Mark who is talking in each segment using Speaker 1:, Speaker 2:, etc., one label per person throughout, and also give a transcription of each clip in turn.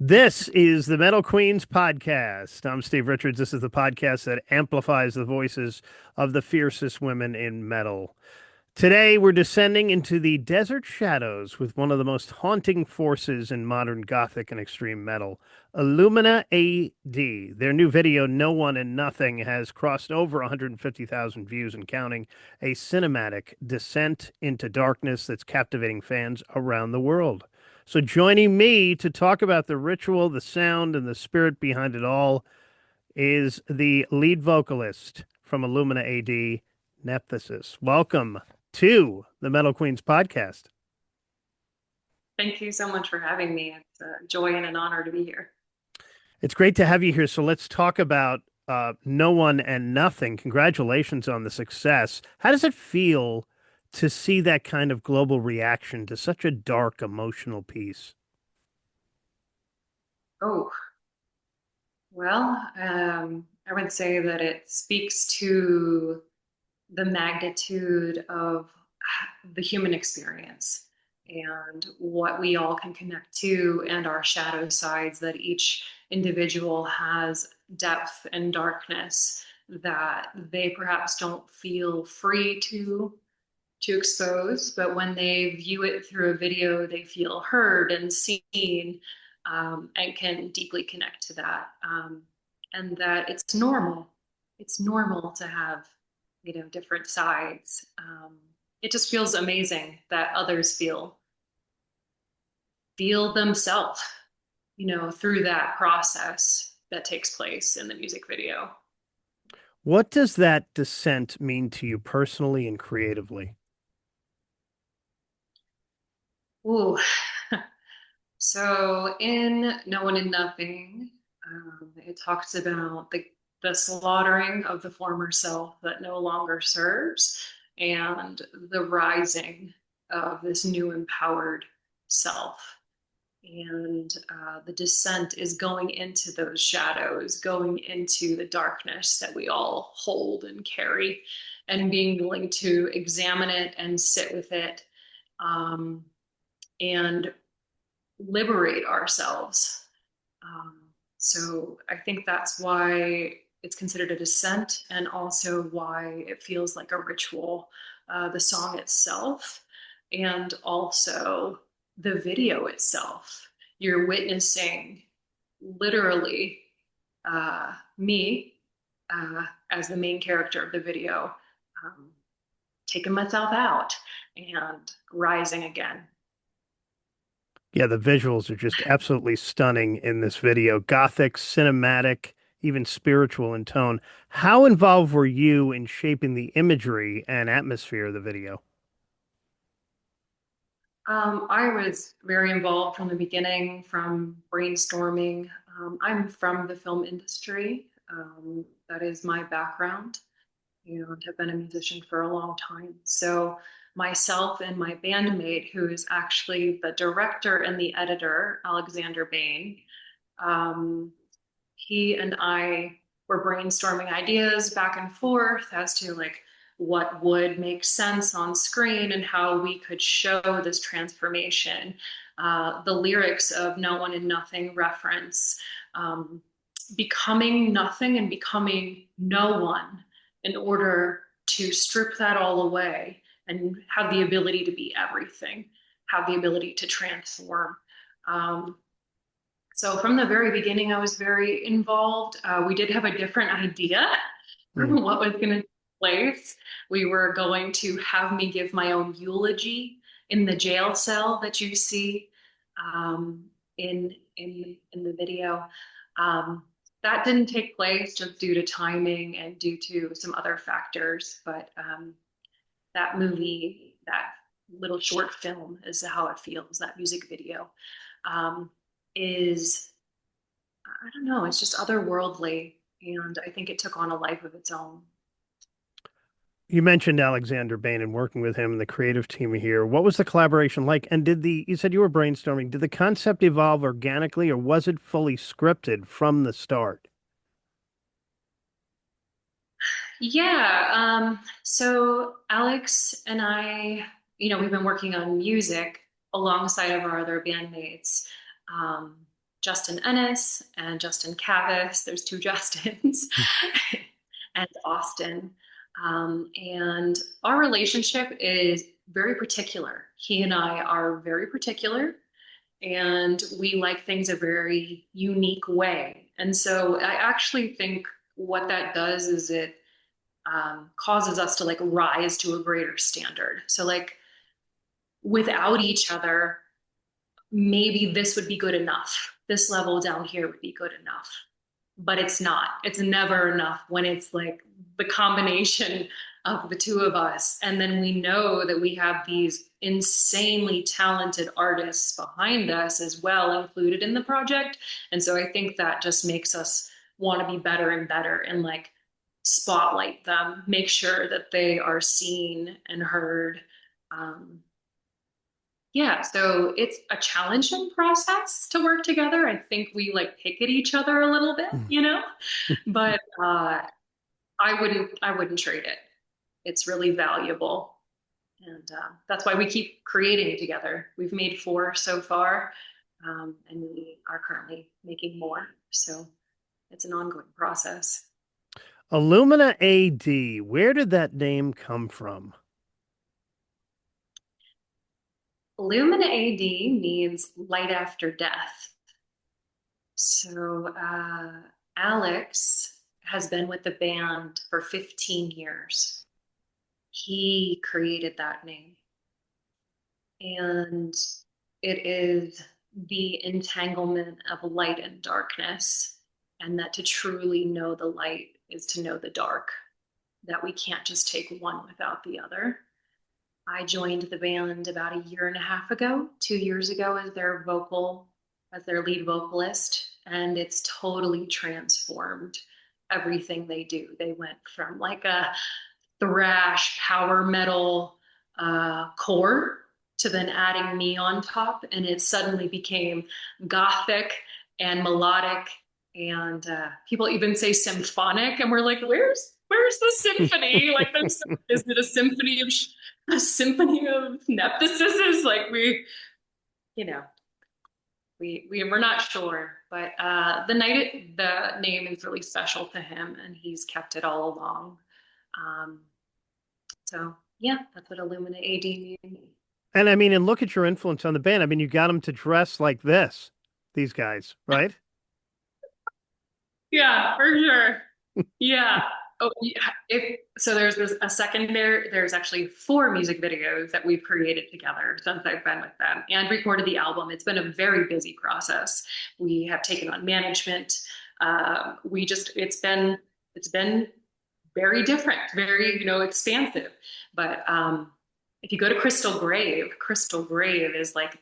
Speaker 1: This is the Metalqueenspodcast. I'm Steve Richards. This is the podcast that amplifies the voices of the fiercest women in metal. Today, we're descending into the desert shadows with one of the most haunting forces in modern gothic and extreme metal, Illumina A.D. Their new video, No One and Nothing, has crossed over 150,000 views and counting, a cinematic descent into darkness that's captivating fans around the world. So, joining me to talk about the ritual, the sound, and the spirit behind it all is the lead vocalist from Illumina A.D Nephisis. Welcome to the Metal Queens podcast.
Speaker 2: Thank you so much for having me. It's a joy and an honor to be here.
Speaker 1: It's great to have you here. So let's talk about No One and Nothing. Congratulations on the success. How does it feel to see that kind of global reaction to such a dark, emotional piece?
Speaker 2: Oh, well, I would say that it speaks to the magnitude of the human experience and what we all can connect to, and our shadow sides, that each individual has depth and darkness that they perhaps don't feel free to expose, but when they view it through a video, they feel heard and seen, and can deeply connect to that. And that it's normal. It's normal to have, different sides. It just feels amazing that others feel themselves, through that process that takes place in the music video.
Speaker 1: What does that descent mean to you personally and creatively?
Speaker 2: Ooh. So in No One and Nothing, it talks about the slaughtering of the former self that no longer serves, and the rising of this new empowered self. And the descent is going into those shadows, going into the darkness that we all hold and carry, and being willing to examine it and sit with it, um, and liberate ourselves. Um, so I think that's why it's considered a descent, and also why it feels like a ritual. The song itself, and also the video itself. You're witnessing literally me as the main character of the video, um, taking myself out and rising again.
Speaker 1: Yeah, the visuals are just absolutely stunning in this video. Gothic, cinematic, even spiritual in tone. How involved were you in shaping the imagery and atmosphere of the video?
Speaker 2: I was very involved from the beginning, from brainstorming. I'm from the film industry. That is my background, and have been a musician for a long time. So myself and my bandmate, who is actually the director and the editor, Alexander Bain, um, he and I were brainstorming ideas back and forth as to like what would make sense on screen and how we could show this transformation. The lyrics of No One and Nothing reference um, becoming nothing and becoming no one, in order to strip that all away and have the ability to be everything, have the ability to transform. Um, so from the very beginning, I was very involved. We did have a different idea for
Speaker 1: Hmm.
Speaker 2: what was going to take place. We were going to have me give my own eulogy in the jail cell that you see, um, in the video. Um, that didn't take place just due to timing and due to some other factors. But that movie, that little short film, is how it feels. That music video, um, is, I don't know, it's just otherworldly. And I think it took on a life of its own.
Speaker 1: You mentioned Alexander Bain and working with him and the creative team here. What was the collaboration like? And you said you were brainstorming, did the concept evolve organically or was it fully scripted from the start?
Speaker 2: Yeah. So Alex and I, we've been working on music alongside of our other bandmates. Um, Justin Ennis and Justin Cavis. There's two Justins, and Austin. And our relationship is very particular. He and I are very particular, and we like things a very unique way. And so I actually think what that does is it causes us to like rise to a greater standard. So like without each other, maybe this would be good enough. This level down here would be good enough, but it's not. It's never enough when it's like the combination of the two of us. And then we know that we have these insanely talented artists behind us as well, included in the project. And so I think that just makes us want to be better and better and like spotlight them, make sure that they are seen and heard. Um, yeah, so it's a challenging process to work together. I think we like pick at each other a little bit, you know, but I wouldn't trade it. It's really valuable, and that's why we keep creating together. We've made 4 so far, and we are currently making more. So it's an ongoing process.
Speaker 1: Illumina A.D, where did that name come from?
Speaker 2: Illumina A.D means light after death. So Alex has been with the band for 15 years. He created that name. And it is the entanglement of light and darkness, and that to truly know the light is to know the dark, that we can't just take one without the other. I joined the band about a year and a half ago, 2 years ago, as their lead vocalist, and it's totally transformed everything they do. They went from like a thrash power metal core to then adding me on top, and it suddenly became gothic and melodic, and people even say symphonic, and we're like, where's the symphony? Like, is it a symphony of Nepthisises? Like you know, we're not sure, but the name is really special to him, and he's kept it all along. Um, so yeah, that's what Illumina A.D means.
Speaker 1: And I mean, and look at your influence on the band. I mean, you got them to dress like this, these guys, right?
Speaker 2: Yeah, for sure. Yeah. Oh, yeah. So there's a secondary, there's actually 4 music videos that we've created together since I've been with them and recorded the album. It's been a very busy process. We have taken on management. It's been very different, very, expansive. But if you go to Crystal Grave is like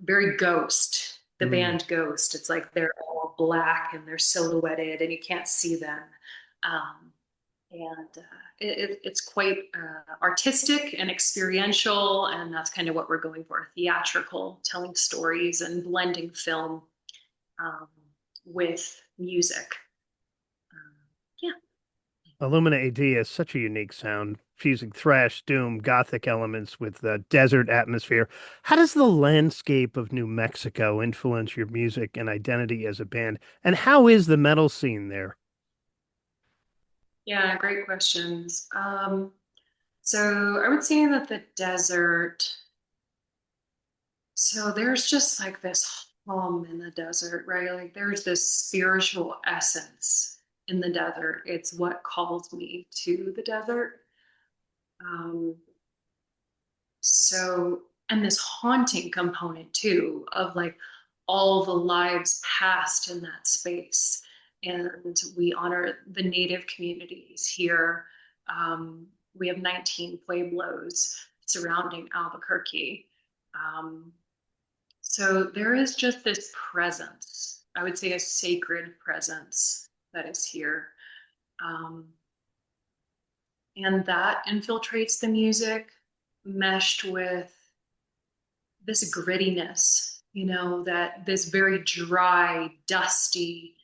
Speaker 2: very Ghost, the band Ghost. It's like they're all black and they're silhouetted and you can't see them. Um, and it's quite artistic and experiential, and that's kind of what we're going for: theatrical, telling stories and blending film um, with music. Yeah.
Speaker 1: Illumina A.D has such a unique sound, fusing thrash, doom, gothic elements with the desert atmosphere. How does the landscape of New Mexico influence your music and identity as a band? And how is the metal scene there?
Speaker 2: Yeah, great questions. So I would say that the desert, so there's just like this hum in the desert, right? Like there's this spiritual essence in the desert. It's what calls me to the desert. Um, so, and this haunting component too of like all the lives passed in that space. And we honor the native communities here. We have 19 pueblos surrounding Albuquerque. Um, so there is just this presence, I would say a sacred presence that is here. Um, and that infiltrates the music, meshed with this grittiness, that this very dry, dusty,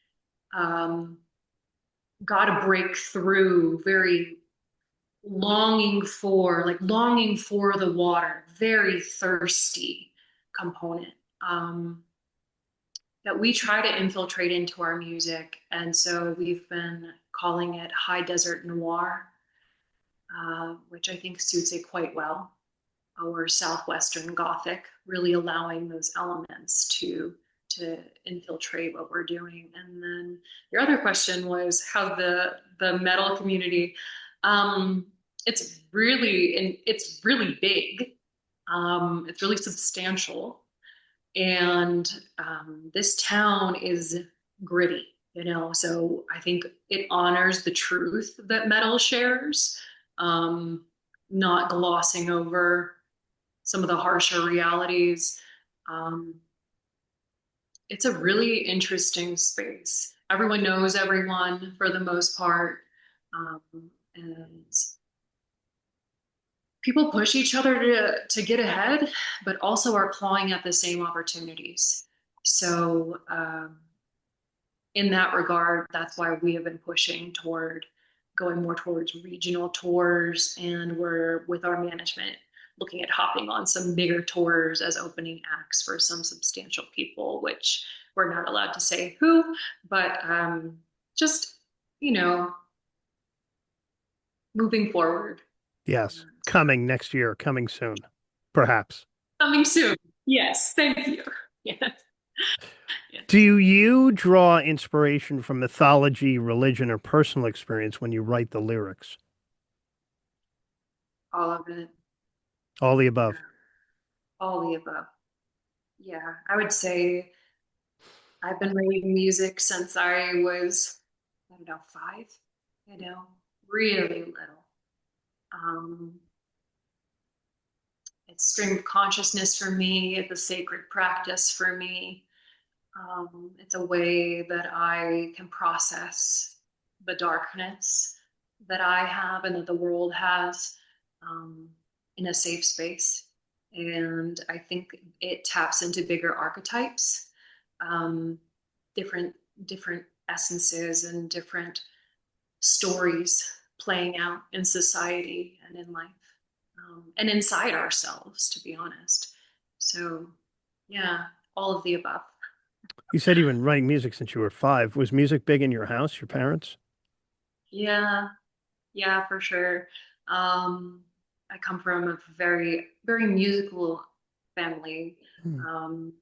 Speaker 2: gotta break through, very longing for the water, very thirsty component. that we try to infiltrate into our music. And so we've been calling it high desert noir, which I think suits it quite well, or southwestern gothic, really allowing those elements to infiltrate what we're doing. And then your other question was how the metal community, um, it's really big. It's really substantial. And this town is gritty, so I think it honors the truth that metal shares, um, not glossing over some of the harsher realities. Um, it's a really interesting space. Everyone knows everyone for the most part. Um, and people push each other to get ahead, but also are clawing at the same opportunities. So, in that regard, that's why we have been pushing toward going more towards regional tours, and we're with our management looking at hopping on some bigger tours as opening acts for some substantial people, which we're not allowed to say who, but just, you know, moving forward.
Speaker 1: Yes. Coming next year, coming soon, perhaps.
Speaker 2: Coming soon. Yes, thank you. Yes. Yeah.
Speaker 1: Do you draw inspiration from mythology, religion, or personal experience when you write the lyrics?
Speaker 2: All of it.
Speaker 1: All the
Speaker 2: Yeah.
Speaker 1: above.
Speaker 2: All the above. Yeah, I would say I've been writing music since I was, I don't know, 5, really little. Um, it's stream of consciousness for me. It's a sacred practice for me. It's a way that I can process the darkness that I have and that the world has, um, in a safe space. And I think it taps into bigger archetypes, um, different different essences and different stories playing out in society and in life, and inside ourselves, to be honest. So, yeah, all of the above.
Speaker 1: You said you've been writing music since you were 5. Was music big in your house, your parents?
Speaker 2: Yeah, yeah, for sure. Um, I come from a very, very musical family.
Speaker 1: Hmm.
Speaker 2: Um,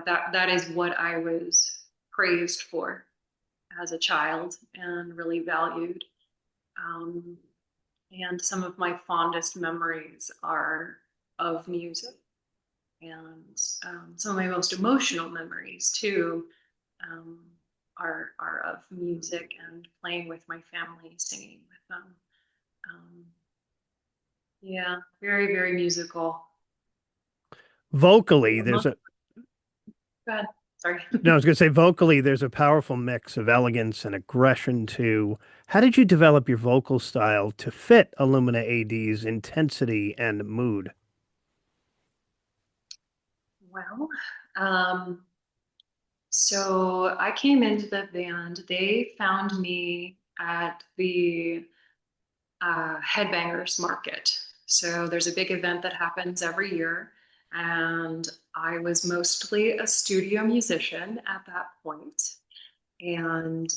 Speaker 2: that is what I was praised for as a child and really valued. Um, and some of my fondest memories are of music, and some of my most emotional memories too, um, are of music and playing with my family, singing with them. Um, yeah, very, very musical.
Speaker 1: Vocally,
Speaker 2: But
Speaker 1: there's
Speaker 2: most,
Speaker 1: a
Speaker 2: go ahead. Sorry.
Speaker 1: no, I was going to say vocally, there's a powerful mix of elegance and aggression too. How did you develop your vocal style to fit Illumina AD's intensity and mood?
Speaker 2: Well, um, so I came into the band. They found me at the Headbangers Market. So there's a big event that happens every year, and I was mostly a studio musician at that point. And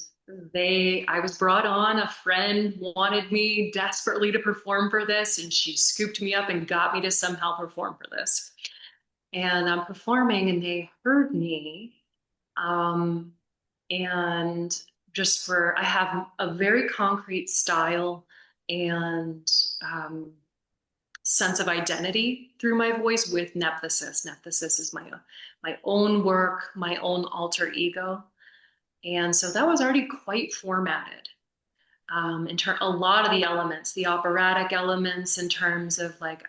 Speaker 2: I was brought on. A friend wanted me desperately to perform for this, and she scooped me up and got me to somehow perform for this. And I'm performing, and they heard me. Um, and I have a very concrete style and sense of identity through my voice with Nepthisis. Nepthisis is my own work, my own alter ego. And so that was already quite formatted. A lot of the elements, the operatic elements, in terms of like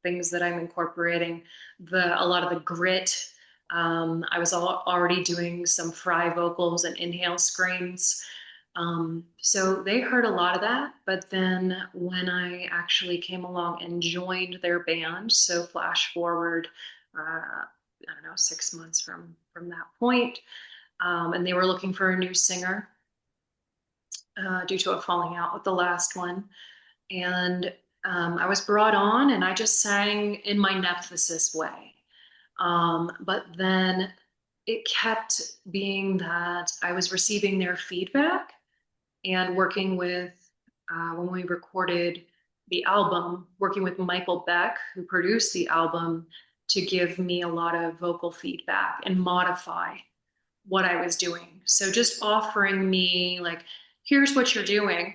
Speaker 2: things that I'm incorporating, a lot of the grit. I was already doing some fry vocals and inhale screams. So they heard a lot of that. But then when I actually came along and joined their band, so flash forward, I don't know, 6 months from that point, and they were looking for a new singer, due to a falling out with the last one. And I was brought on, and I just sang in my Nephthisis way. But then it kept being that I was receiving their feedback and working with, when we recorded the album, working with Michael Beck, who produced the album, to give me a lot of vocal feedback and modify what I was doing. So just offering me, like, here's what you're doing,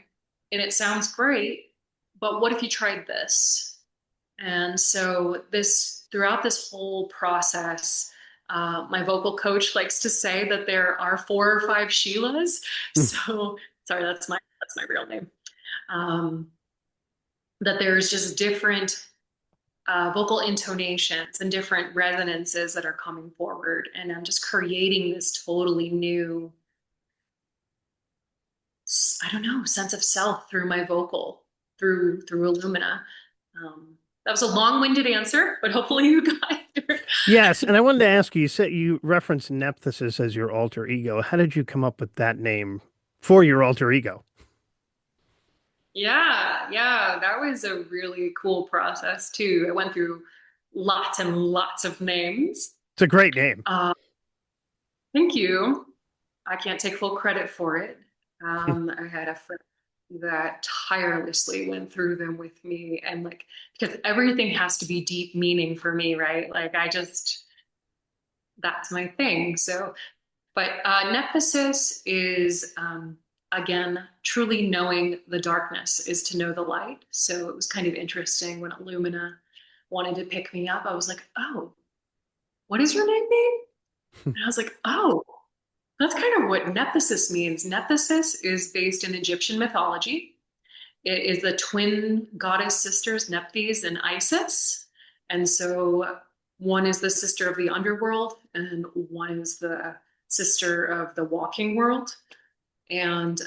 Speaker 2: and it sounds great, but what if you tried this? And so this, throughout this whole process, my vocal coach likes to say that there are 4 or 5 Sheilas. So sorry, that's my real name. That there's just different vocal intonations and different resonances that are coming forward, and I'm just creating this totally new, I don't know, sense of self through my vocal, through Illumina. That was a long-winded answer, but hopefully you got it.
Speaker 1: Yes, and I wanted to ask you, you said you referenced Nephisis as your alter ego. How did you come up with that name for your alter ego?
Speaker 2: Yeah, that was a really cool process too. I went through lots and lots of names.
Speaker 1: It's a great name.
Speaker 2: Thank you. I can't take full credit for it. I had a friend that tirelessly went through them with me, and like, because everything has to be deep meaning for me, right? Like, that's my thing. So, but Nephisis is, again, truly knowing the darkness is to know the light. So it was kind of interesting when Illumina wanted to pick me up. I was like, oh, what is your nickname? And I was like, oh, that's kind of what Nephisis means. Nephisis is based in Egyptian mythology. It is the twin goddess sisters, Nephthys and Isis. And so one is the sister of the underworld, and one is the sister of the walking world. And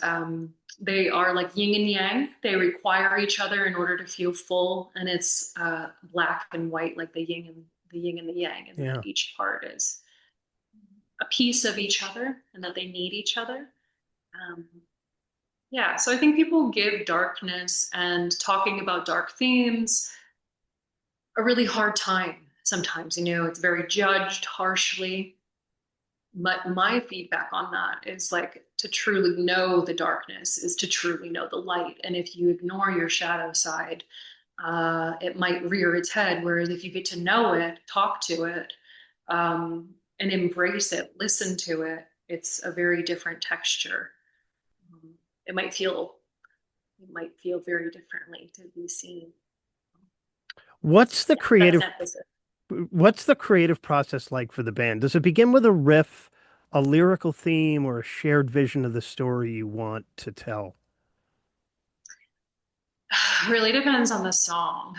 Speaker 2: they are like yin and yang. They require each other in order to feel full. And it's black and white, like the yin and the yang. And
Speaker 1: Yeah.
Speaker 2: each part is a piece of each other, and that they need each other. Yeah, so I think people give darkness and talking about dark themes a really hard time sometimes. It's very judged harshly. But my feedback on that is like, to truly know the darkness is to truly know the light. And if you ignore your shadow side, it might rear its head. Whereas if you get to know it, talk to it, and embrace it, listen to it, it's a very different texture. It might feel very differently to be seen.
Speaker 1: What's the creative
Speaker 2: That's
Speaker 1: what's the creative process like for the band? Does it begin with a riff, a lyrical theme, or a shared vision of the story you want to tell?
Speaker 2: really depends on the song.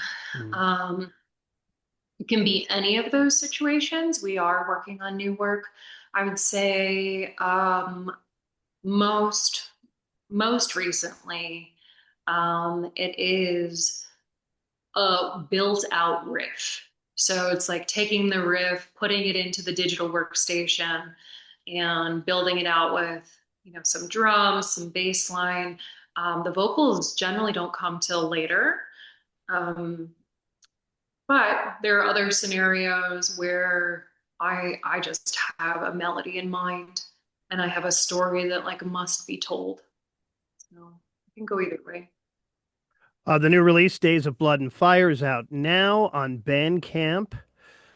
Speaker 2: It can be any of those situations. We are working on new work. I would say most recently, it is a built out riff. So it's like taking the riff, putting it into the digital workstation, and building it out with, some drums, some bass line. The vocals generally don't come till later. But there are other scenarios where I just have a melody in mind, and I have a story that like must be told. So it can go either way.
Speaker 1: The new release, Days of Blood and Fire, is out now on Bandcamp.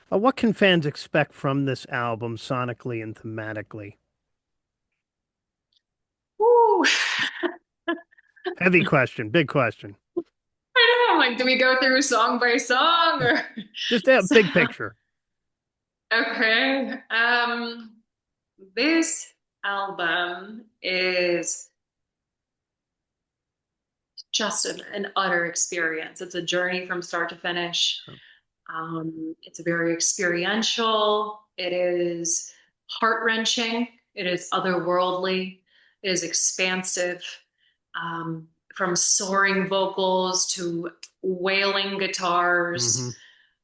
Speaker 1: What can fans expect from this album sonically and thematically?
Speaker 2: Ooh.
Speaker 1: Heavy question, big question.
Speaker 2: I know, like, do we go through song by song or
Speaker 1: Just a big picture.
Speaker 2: Okay. This album is just an utter experience. It's a journey from start to finish. It's very experiential. It is heart-wrenching. It is otherworldly. It is expansive. From soaring vocals to wailing guitars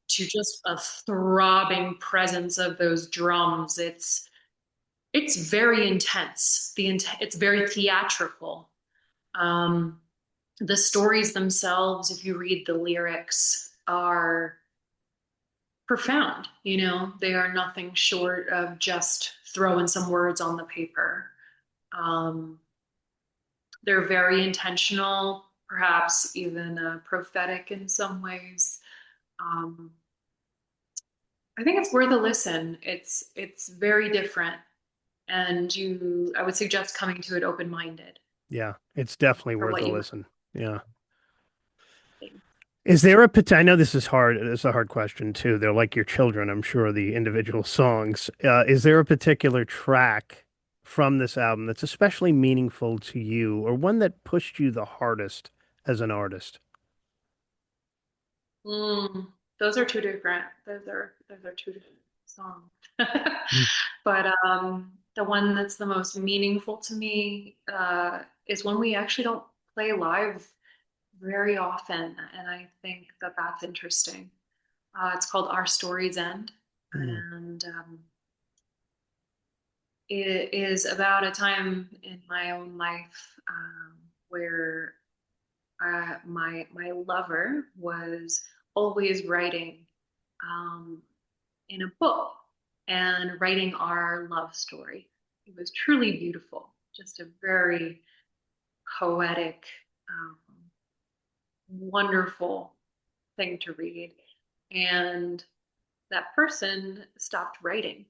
Speaker 2: to just a throbbing presence of those drums. It's very intense. It's very theatrical. The stories themselves, if you read the lyrics, are profound. They are nothing short of just throwing some words on the paper. Um, they're very intentional, perhaps even prophetic in some ways. Um, I think it's worth a listen. It's very different, and I would suggest coming to it open-minded
Speaker 1: Yeah, it's definitely
Speaker 2: for
Speaker 1: worth
Speaker 2: what
Speaker 1: a
Speaker 2: you
Speaker 1: listen. Yeah.
Speaker 2: think.
Speaker 1: Is there I know this is hard. It's a hard question too. They're like your children, I'm sure, the individual songs. Is there a particular track from this album that's especially meaningful to you, or one that pushed you the hardest as an artist?
Speaker 2: Mm, those are two different. Those are two different songs.
Speaker 1: Mm.
Speaker 2: But the one that's the most meaningful to me is one we actually don't play live very often, and I think that that's interesting. It's called Our Story's End,
Speaker 1: Mm.
Speaker 2: and it is about a time in my own life where my lover was always writing um, in a book and writing our love story. It was truly beautiful, just a very poetic, um, wonderful thing to read. And that person stopped writing,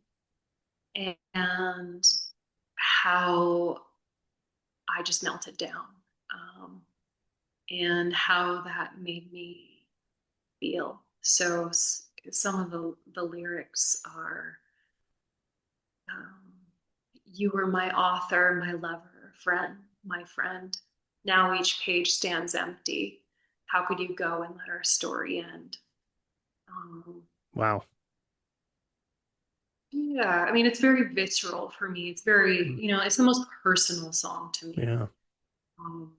Speaker 2: and how I just melted down, um, and how that made me feel. So some of the lyrics are, um, you were my author, my lover, friend, my friend. Now each page stands empty. How could you go and let our story end? Um,
Speaker 1: Wow.
Speaker 2: yeah, I mean, it's very visceral for me. It's very,
Speaker 1: Mm.
Speaker 2: it's the most personal song to me.
Speaker 1: Yeah.
Speaker 2: Um,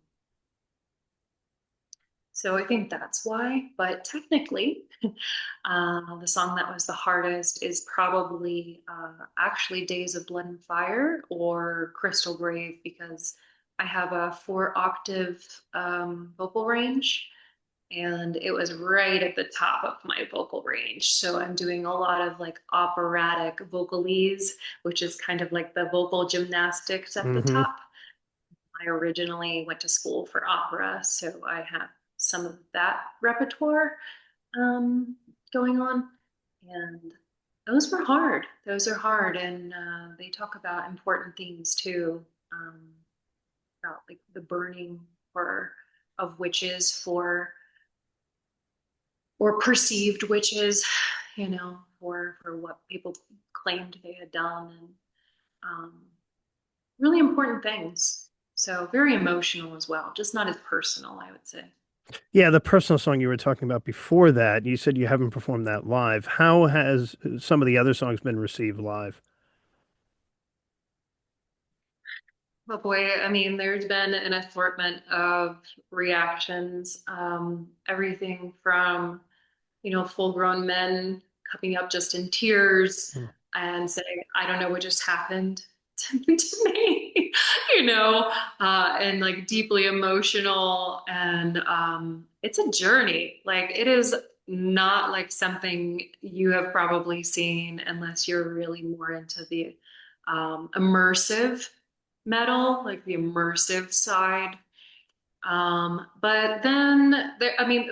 Speaker 2: So I think that's why. But technically, the song that was the hardest is probably actually Days of Blood and Fire or Crystal Grave, because I have a 4-octave vocal range, and it was right at the top of my vocal range. So I'm doing a lot of like operatic vocalese, which is kind of like the vocal gymnastics at the
Speaker 1: Hmm.
Speaker 2: top. I originally went to school for opera, so I have some of that repertoire um, going on. And those were hard. Those are hard. And they talk about important things too, about like the burning for of witches for or perceived witches, for what people claimed they had done, and um, really important things. So very emotional as well, just not as personal, I would say.
Speaker 1: Yeah, the personal song you were talking about before that, you said you haven't performed that live. How has some of the other songs been received live?
Speaker 2: But boy, I mean, there's been an assortment of reactions, everything from, full-grown men coming up just in tears
Speaker 1: Mm.
Speaker 2: and saying, I don't know what just happened to me, and like deeply emotional. And it's a journey. Like it is not like something you have probably seen unless you're really more into the immersive metal, like the immersive side. But then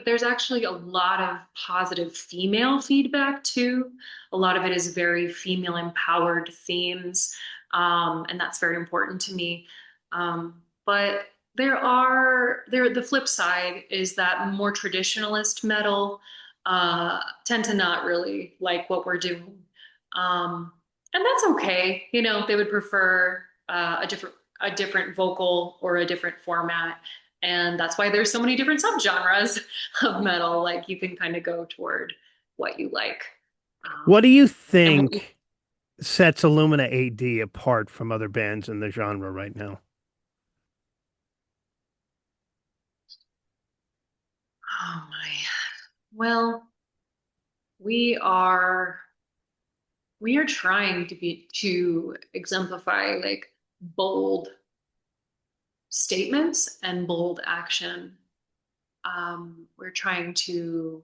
Speaker 2: there's actually a lot of positive female feedback too. A lot of it is very female empowered themes. And that's very important to me. But the flip side is that more traditionalist metal, tend to not really like what we're doing. Um, and that's okay. They would prefer, a different vocal or a different format, and that's why there's so many different subgenres of metal. Like you can kind of go toward what you like.
Speaker 1: What do you
Speaker 2: And
Speaker 1: think sets Illumina A.D apart from other bands in the genre right now?
Speaker 2: oh my, well, we are we are trying to exemplify like bold statements and bold action. We're trying to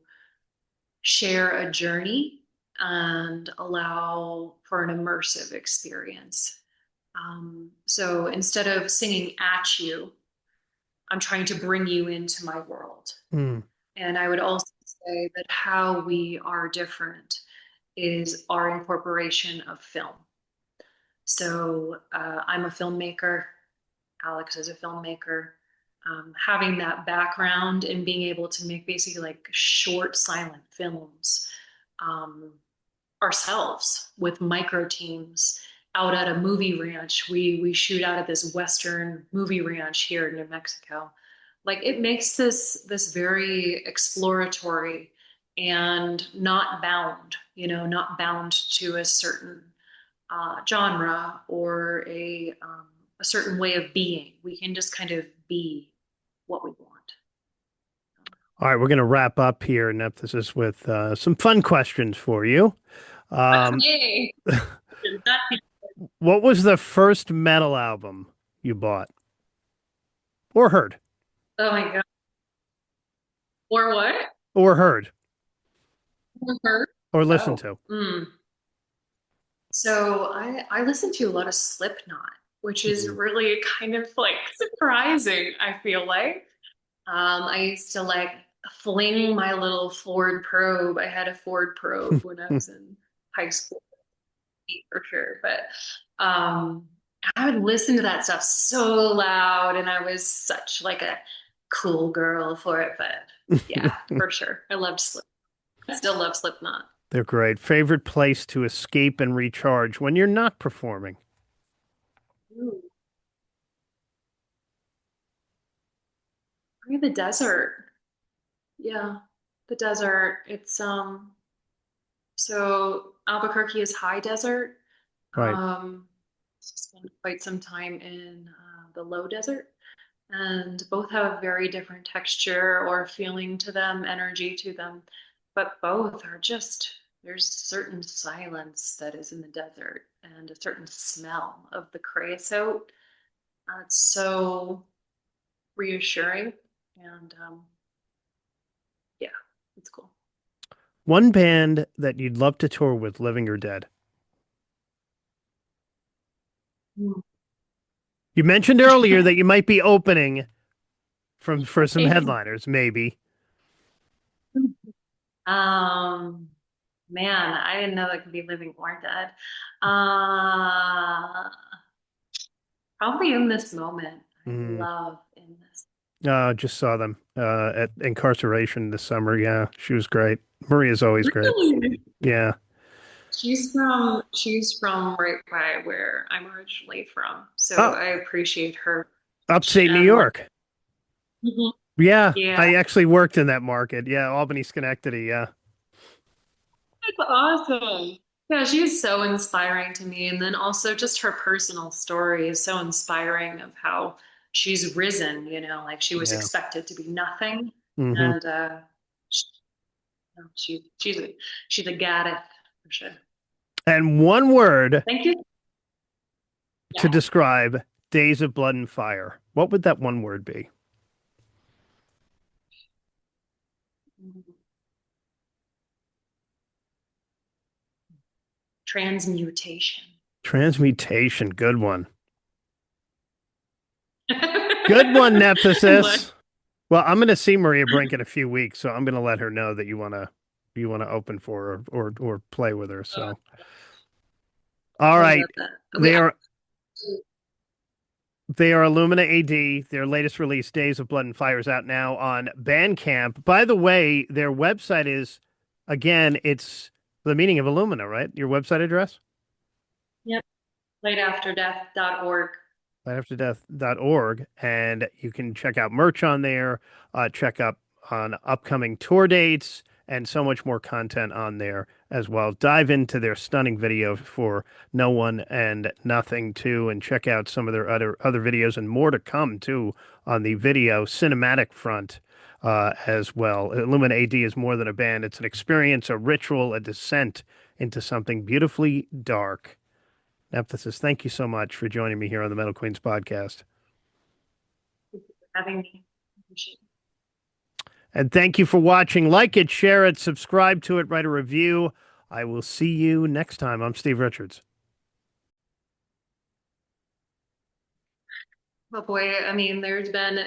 Speaker 2: share a journey and allow for an immersive experience. So instead of singing at you, I'm trying to bring you into my world.
Speaker 1: Mm.
Speaker 2: And I would also say that how we are different is our incorporation of film. So I'm a filmmaker. Alex is a filmmaker. Having that background and being able to make basically like short silent films ourselves with micro teams out at a movie ranch. We shoot out at this Western movie ranch here in New Mexico. Like it makes this very exploratory and not bound, not bound to a certain genre or a certain way of being. We can just kind of be what we want.
Speaker 1: All right, we're going to wrap up here, Nephisis, with some fun questions for you.
Speaker 2: Yay!
Speaker 1: What was the first metal album you bought or heard?
Speaker 2: Oh my God. Or what?
Speaker 1: Or heard
Speaker 2: Or
Speaker 1: or listened
Speaker 2: oh.
Speaker 1: to?
Speaker 2: So I listen to a lot of Slipknot, which is really kind of like surprising, I feel like. I used to like fling my little Ford Probe. I had a Ford Probe when I was in high school, for sure. But I would listen to that stuff so loud, and I was such like a cool girl for it. But yeah, for sure. I loved Slipknot. I still love Slipknot.
Speaker 1: They're great. Favorite place to escape and recharge when you're not performing?
Speaker 2: Ooh. Probably the desert. Yeah, the desert. It's so Albuquerque is high desert.
Speaker 1: Right.
Speaker 2: Spent quite some time in the low desert, and both have a very different texture or feeling to them, energy to them, but both are just, there's certain silence that is in the desert and a certain smell of the creosote. It's so reassuring, and yeah, it's cool.
Speaker 1: One band that you'd love to tour with, living or dead? You mentioned earlier that you might be opening for some headliners, maybe.
Speaker 2: Man, I didn't know it could be living or dead. Probably In This Moment. I love In This.
Speaker 1: Just saw them at Incarceration this summer. Yeah, she was great. Maria's always great.
Speaker 2: Really?
Speaker 1: Yeah.
Speaker 2: She's from right by where I'm originally from. So
Speaker 1: Oh,
Speaker 2: I appreciate her.
Speaker 1: upstate New
Speaker 2: And like,
Speaker 1: York. Yeah, I
Speaker 2: yeah,
Speaker 1: actually worked in that market. Yeah, Albany, Schenectady. Yeah.
Speaker 2: that's awesome. Yeah, she's so inspiring to me. And then also just her personal story is so inspiring of how she's risen, like she was
Speaker 1: Yeah.
Speaker 2: expected to be nothing.
Speaker 1: Hmm.
Speaker 2: And she, she's a goddess for sure.
Speaker 1: And one word
Speaker 2: Thank you.
Speaker 1: to
Speaker 2: Yeah.
Speaker 1: describe Days of Blood and Fire. What would that one word be?
Speaker 2: Transmutation.
Speaker 1: Transmutation. Good one. Good one, Nephisis. Well, I'm going to see Maria Brink in a few weeks, so I'm going to let her know that you want to open for her or play with her. So, all right, they are Illumina A.D. Their latest release, Days of Blood and Fire, is out now on Bandcamp. By the way, their website is, again, it's the meaning of Illumina, right? Your website address?
Speaker 2: Yep. Lateafterdeath.org.
Speaker 1: Lightoftterdeath.org, and you can check out merch on there, check up on upcoming tour dates, and so much more content on there as well. Dive into their stunning video for No One and Nothing too, and check out some of their other videos and more to come too on the video cinematic front as well. Illumina A.D is more than a band; it's an experience, a ritual, a descent into something beautifully dark. Nephisis, thank you so much for joining me here on the Metal Queens podcast.
Speaker 2: Thank you for having me. Appreciate it.
Speaker 1: And thank you for watching. Like it, share it, subscribe to it, write a review I will see you next time. I'm Steve Richards.
Speaker 2: But boy, I mean, there's been